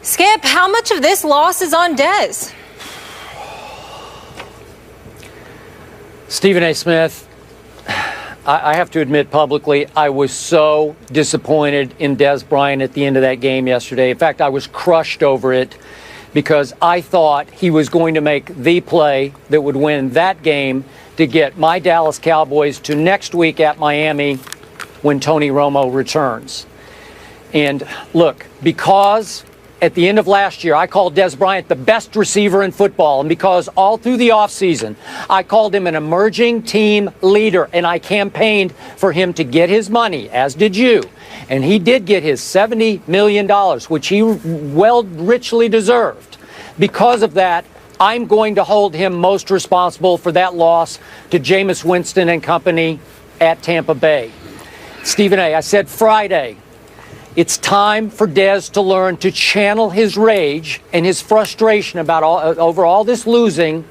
Skip, how much of this loss is on Dez? Stephen A. Smith, I have to admit publicly, I was so disappointed in Dez Bryant at the end of that game yesterday. In fact, I was crushed over it because I thought he was going to make the play that would win that game to get my Dallas Cowboys to next week at Miami when Tony Romo returns. And look, because at the end of last year, I called Dez Bryant the best receiver in football. And because all through the offseason, I called him an emerging team leader. And I campaigned for him to get his money, as did you. And he did get his $70 million, which he richly deserved. Because of that, I'm going to hold him most responsible for that loss to Jameis Winston and company at Tampa Bay. Stephen A., I said Friday, it's time for Dez to learn to channel his rage and his frustration about over all this losing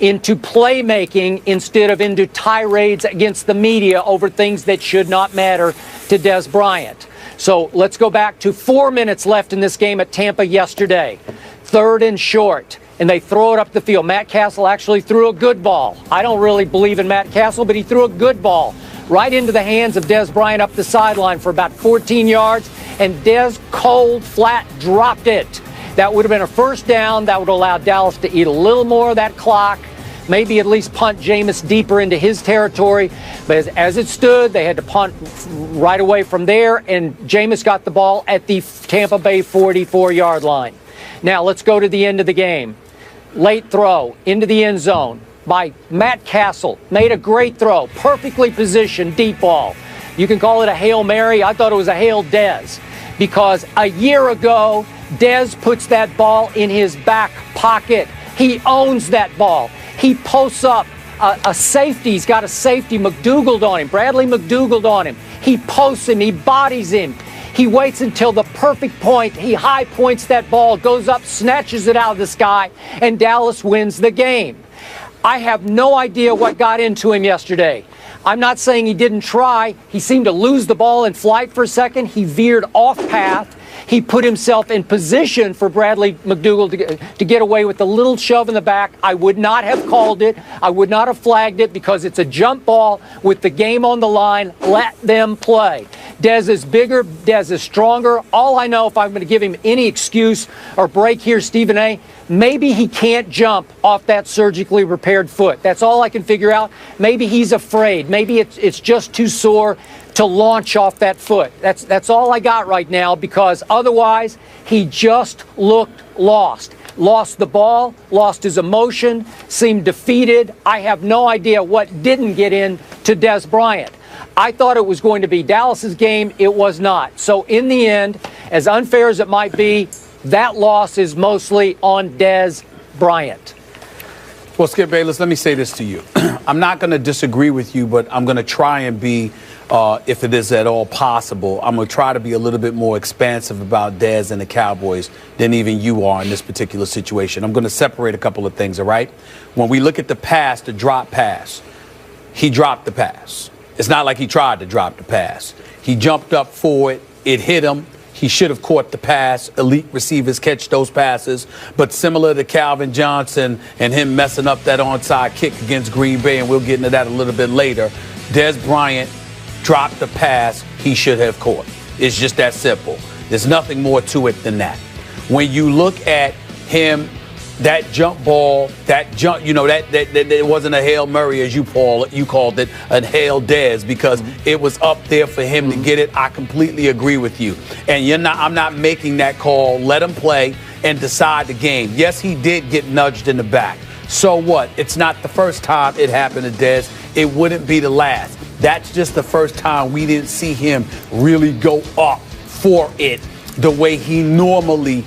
into playmaking instead of into tirades against the media over things that should not matter to Dez Bryant. So let's go back to 4 minutes left in this game at Tampa yesterday. 3rd and short, and they throw it up the field. Matt Castle actually threw a good ball. I don't really believe in Matt Castle, but he threw a good ball right into the hands of Dez Bryant up the sideline for about 14 yards. And Dez cold flat dropped it. That would have been a first down. That would allow Dallas to eat a little more of that clock, maybe at least punt Jameis deeper into his territory. But as it stood, they had to punt right away from there, and Jameis got the ball at the Tampa Bay 44-yard line. Now let's go to the end of the game. Late throw into the end zone by Matt Castle. Made a great throw, perfectly positioned deep ball. You can call it a Hail Mary. I thought it was a Hail Dez. Because a year ago, Dez puts that ball in his back pocket. He owns that ball. He posts up a safety. He's got a safety, McDougal on him, Bradley McDougal on him. He posts him. He bodies him. He waits until the perfect point. He high points that ball, goes up, snatches it out of the sky, and Dallas wins the game. I have no idea what got into him yesterday. I'm not saying he didn't try. He seemed to lose the ball in flight for a second. He veered off path. He put himself in position for Bradley McDougal to get away with a little shove in the back. I would not have called it. I would not have flagged it because it's a jump ball with the game on the line. Let them play. Dez is bigger. Dez is stronger. All I know, if I'm going to give him any excuse or break here, Stephen A., maybe he can't jump off that surgically repaired foot. That's all I can figure out. Maybe he's afraid. Maybe it's just too sore to launch off that foot. That's all I got right now, because otherwise he just looked lost. Lost the ball, lost his emotion, seemed defeated. I have no idea what didn't get in to Dez Bryant. I thought it was going to be Dallas's game. It was not. So in the end, as unfair as it might be, that loss is mostly on Dez Bryant. Well, Skip Bayless, let me say this to you. I'm not going to disagree with you, but I'm going to try and be, if it is at all possible, I'm going to try to be a little bit more expansive about Dez and the Cowboys than even you are in this particular situation. I'm going to separate a couple of things, all right? When we look at the pass, the drop pass, he dropped the pass. It's not like he tried to drop the pass. He jumped up for it. It hit him. He should have caught the pass. Elite receivers catch those passes. But similar to Calvin Johnson and him messing up that onside kick against Green Bay, and we'll get into that a little bit later, Dez Bryant dropped the pass he should have caught. It's just that simple. There's nothing more to it than that. When you look at him, that jump ball, that jump, that it wasn't a Hail Mary, as you called it, a Hail Dez, because it was up there for him to get it. I completely agree with you. And I'm not making that call. Let him play and decide the game. Yes, he did get nudged in the back. So what? It's not the first time it happened to Dez. It wouldn't be the last. That's just the first time we didn't see him really go up for it the way he normally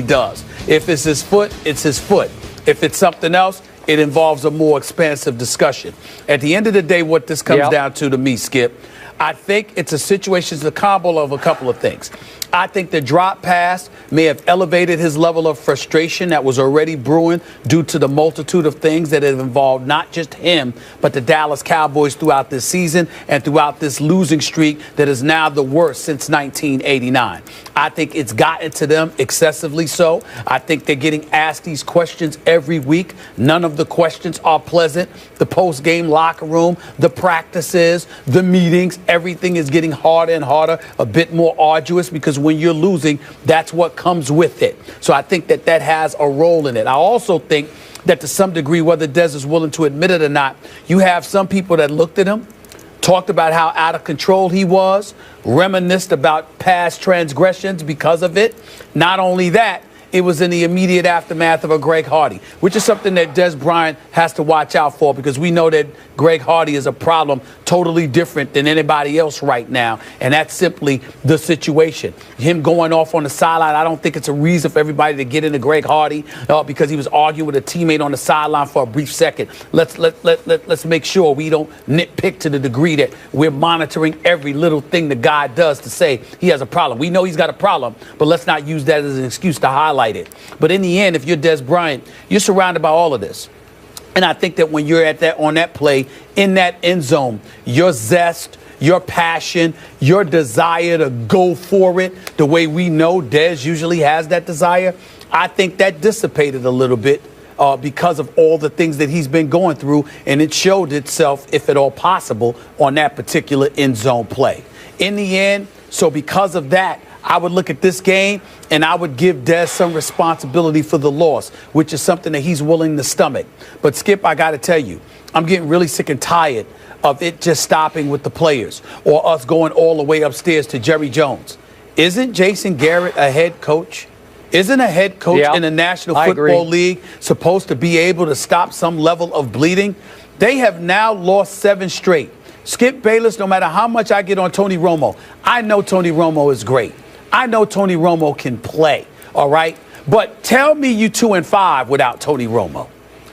does. If it's his foot, it's his foot. If it's something else, it involves a more expansive discussion. At the end of the day, what this comes down to me, Skip, I think it's a situation, it's a combo of a couple of things. I think the drop pass may have elevated his level of frustration that was already brewing due to the multitude of things that have involved not just him, but the Dallas Cowboys throughout this season and throughout this losing streak that is now the worst since 1989. I think it's gotten to them excessively so. I think they're getting asked these questions every week. None of the questions are pleasant. The post-game locker room, the practices, the meetings, everything is getting harder and harder, a bit more arduous, because when you're losing, that's what comes with it. So I think that that has a role in it. I also think that to some degree, whether Dez is willing to admit it or not, you have some people that looked at him, talked about how out of control he was, reminisced about past transgressions because of it. Not only that, it was in the immediate aftermath of a Greg Hardy, which is something that Dez Bryant has to watch out for, because we know that Greg Hardy is a problem totally different than anybody else right now. And that's simply the situation. Him going off on the sideline, I don't think it's a reason for everybody to get into Greg Hardy because he was arguing with a teammate on the sideline for a brief second. Let's make sure we don't nitpick to the degree that we're monitoring every little thing the guy does to say he has a problem. We know he's got a problem, but let's not use that as an excuse to highlight it. But in the end, if you're Dez Bryant, you're surrounded by all of this. And I think that when you're on that play, in that end zone, your zest, your passion, your desire to go for it, the way we know Dez usually has that desire, I think that dissipated a little bit because of all the things that he's been going through, and it showed itself, if at all possible, on that particular end zone play. In the end, so because of that, I would look at this game and I would give Dez some responsibility for the loss, which is something that he's willing to stomach. But, Skip, I got to tell you, I'm getting really sick and tired of it just stopping with the players or us going all the way upstairs to Jerry Jones. Isn't Jason Garrett a head coach? Isn't a head coach in the National Football League supposed to be able to stop some level of bleeding? They have now lost 7 straight. Skip Bayless, no matter how much I get on Tony Romo, I know Tony Romo is great. I know Tony Romo can play, all right? But tell me you 2-5 without Tony Romo.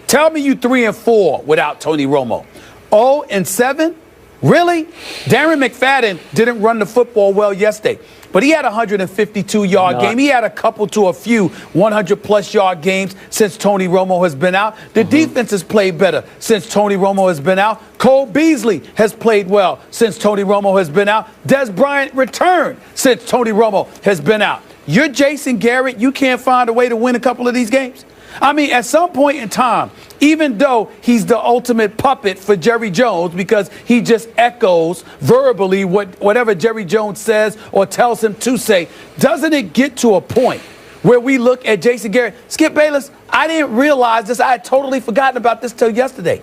Tell me you 3-4 without Tony Romo. 0-7? Really? Darren McFadden didn't run the football well yesterday, but he had a 152-yard game. He had a couple to a few 100-plus yard games since Tony Romo has been out. The defense has played better since Tony Romo has been out. Cole Beasley has played well since Tony Romo has been out. Dez Bryant returned since Tony Romo has been out. You're Jason Garrett. You can't find a way to win a couple of these games? I mean, at some point in time, even though he's the ultimate puppet for Jerry Jones because he just echoes verbally whatever Jerry Jones says or tells him to say, doesn't it get to a point where we look at Jason Garrett? Skip Bayless, I didn't realize this. I had totally forgotten about this till yesterday.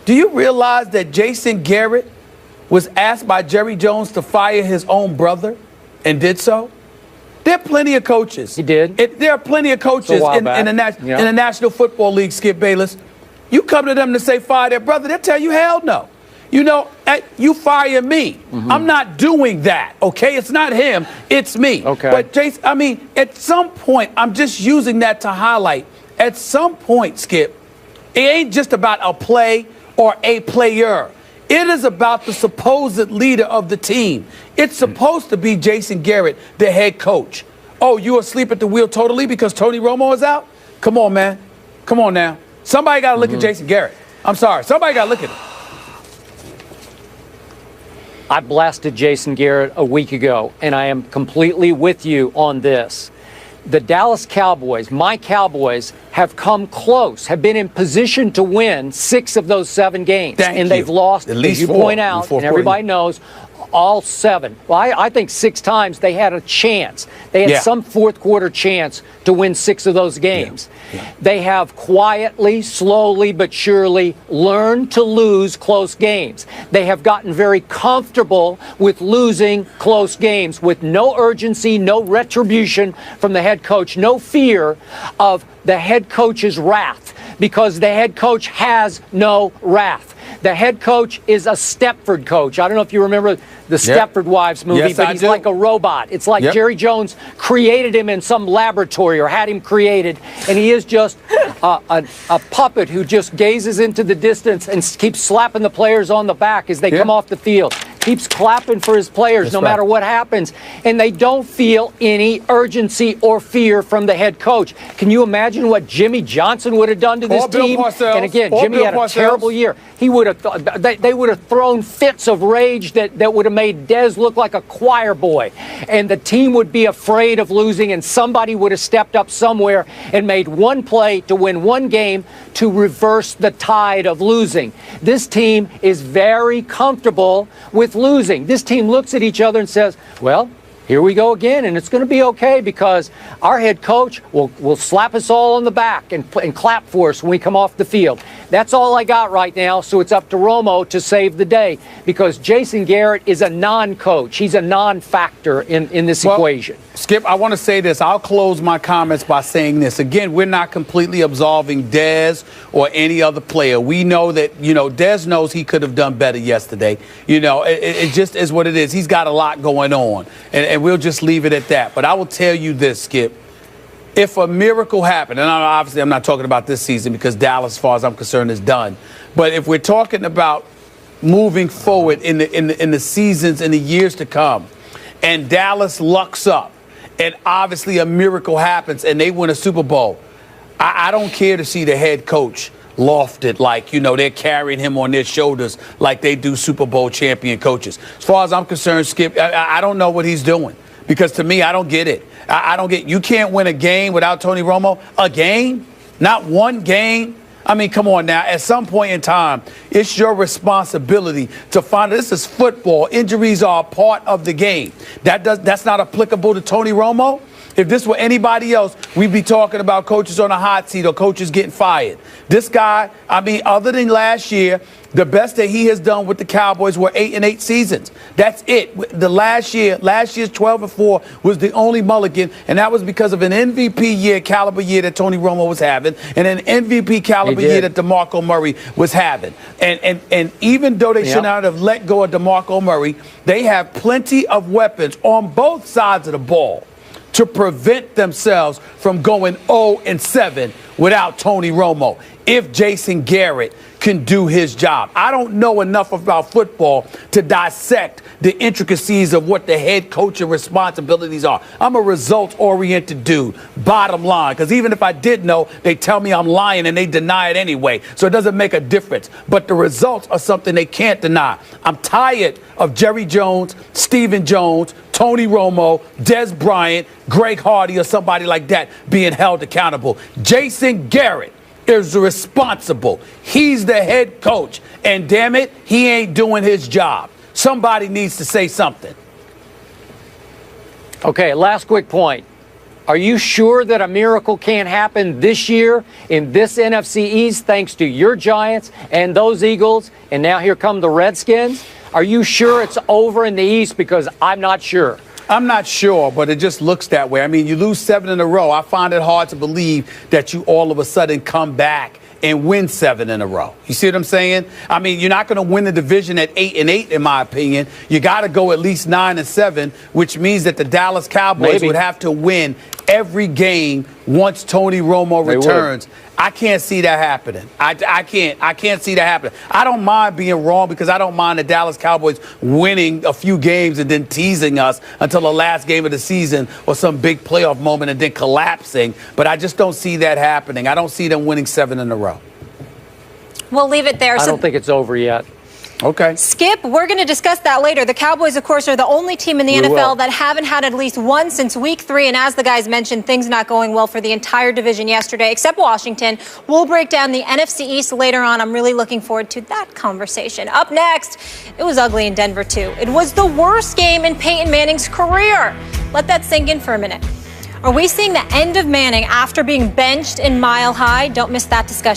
Do you realize that Jason Garrett was asked by Jerry Jones to fire his own brother and did so? There are plenty of coaches. He did. There are plenty of coaches in the National Football League, Skip Bayless. You come to them to say fire their brother, they'll tell you hell no. You know, you fire me. I'm not doing that, okay? It's not him, it's me. Okay. But, Jason, I mean, at some point, I'm just using that to highlight, at some point, Skip, it ain't just about a play or a player. It is about the supposed leader of the team. It's supposed to be Jason Garrett, the head coach. Oh, you asleep at the wheel totally because Tony Romo is out? Come on, man. Come on now. Somebody got to look at Jason Garrett. I'm sorry. Somebody got to look at him. I blasted Jason Garrett a week ago, and I am completely with you on this. The Dallas Cowboys, my Cowboys, have come close, have been in position to win 6 of those 7 games. And they've lost, at least as you 4, point out, and everybody knows, all 7. Well, I think 6 times they had a chance. They had some fourth quarter chance to win 6 of those games. They have quietly, slowly, but surely learned to lose close games. They have gotten very comfortable with losing close games with no urgency, no retribution from the head coach, no fear of the head coach's wrath, because the head coach has no wrath. The head coach is a Stepford coach. I don't know if you remember the Stepford Wives movie, but he's like a robot. It's like Jerry Jones created him in some laboratory or had him created, and he is just a puppet who just gazes into the distance and keeps slapping the players on the back as they come off the field. keeps clapping for his players no matter what happens, and they don't feel any urgency or fear from the head coach. Can you imagine what Jimmy Johnson would have done to this team? And again, Jimmy had a terrible year. He would have they would have thrown fits of rage that would have made Dez look like a choir boy, and the team would be afraid of losing, and somebody would have stepped up somewhere and made one play to win one game to reverse the tide of losing. This team is very comfortable with losing. This team looks at each other and says, well, here we go again, and it's going to be okay because our head coach will slap us all on the back and clap for us when we come off the field. That's all I got right now, so it's up to Romo to save the day because Jason Garrett is a non-coach. He's a non-factor in this equation. Skip, I want to say this. I'll close my comments by saying this. Again, we're not completely absolving Dez or any other player. We know that, Dez knows he could have done better yesterday. It just is what it is. He's got a lot going on, and we'll just leave it at that. But I will tell you this, Skip. If a miracle happened, and obviously I'm not talking about this season because Dallas, as far as I'm concerned, is done. But if we're talking about moving forward in the seasons and the years to come, and Dallas lucks up, and obviously a miracle happens and they win a Super Bowl, I don't care to see the head coach lofted like, they're carrying him on their shoulders like they do Super Bowl champion coaches. As far as I'm concerned, Skip, I don't know what he's doing because to me, I don't get it. I don't get, you can't win a game without Tony Romo. A game? Not one game? I mean, come on now. At some point in time, it's your responsibility to find this is football. Injuries are a part of the game. That's not applicable to Tony Romo. If this were anybody else, we'd be talking about coaches on a hot seat or coaches getting fired. This guy, other than last year, the best that he has done with the Cowboys were 8-8 seasons. That's it. The last year's 12-4 was the only mulligan, and that was because of an MVP caliber year that Tony Romo was having, and an MVP caliber year that DeMarco Murray was having. And even though they should not have let go of DeMarco Murray, they have plenty of weapons on both sides of the ball to prevent themselves from going 0-7 without Tony Romo. If Jason Garrett can do his job. I don't know enough about football to dissect the intricacies of what the head coaching responsibilities are. I'm a results-oriented dude, bottom line, because even if I did know, they tell me I'm lying and they deny it anyway, so it doesn't make a difference. But the results are something they can't deny. I'm tired of Jerry Jones, Stephen Jones, Tony Romo, Dez Bryant, Greg Hardy, or somebody like that being held accountable. Jason Garrett is responsible. He's the head coach. And damn it, he ain't doing his job. Somebody needs to say something. Okay, last quick point. Are you sure that a miracle can't happen this year in this NFC East thanks to your Giants and those Eagles? And now here come the Redskins. Are you sure it's over in the East? Because I'm not sure. I'm not sure, but it just looks that way. I mean, you lose 7 in a row. I find it hard to believe that you all of a sudden come back and win 7 in a row. You see what I'm saying? I mean, you're not going to win the division at 8-8, in my opinion. You got to go at least 9-7, which means that the Dallas Cowboys would have to win every game once Tony Romo returns. I can't see that happening. I can't see that happening. I don't mind being wrong because I don't mind the Dallas Cowboys winning a few games and then teasing us until the last game of the season or some big playoff moment and then collapsing. But I just don't see that happening. I don't see them winning 7 in a row. We'll leave it there. I don't think it's over yet. Okay. Skip, we're going to discuss that later. The Cowboys, of course, are the only team in the NFL that haven't had at least one since week 3. And as the guys mentioned, things not going well for the entire division yesterday, except Washington. We'll break down the NFC East later on. I'm really looking forward to that conversation. Up next, it was ugly in Denver, too. It was the worst game in Peyton Manning's career. Let that sink in for a minute. Are we seeing the end of Manning after being benched in Mile High? Don't miss that discussion.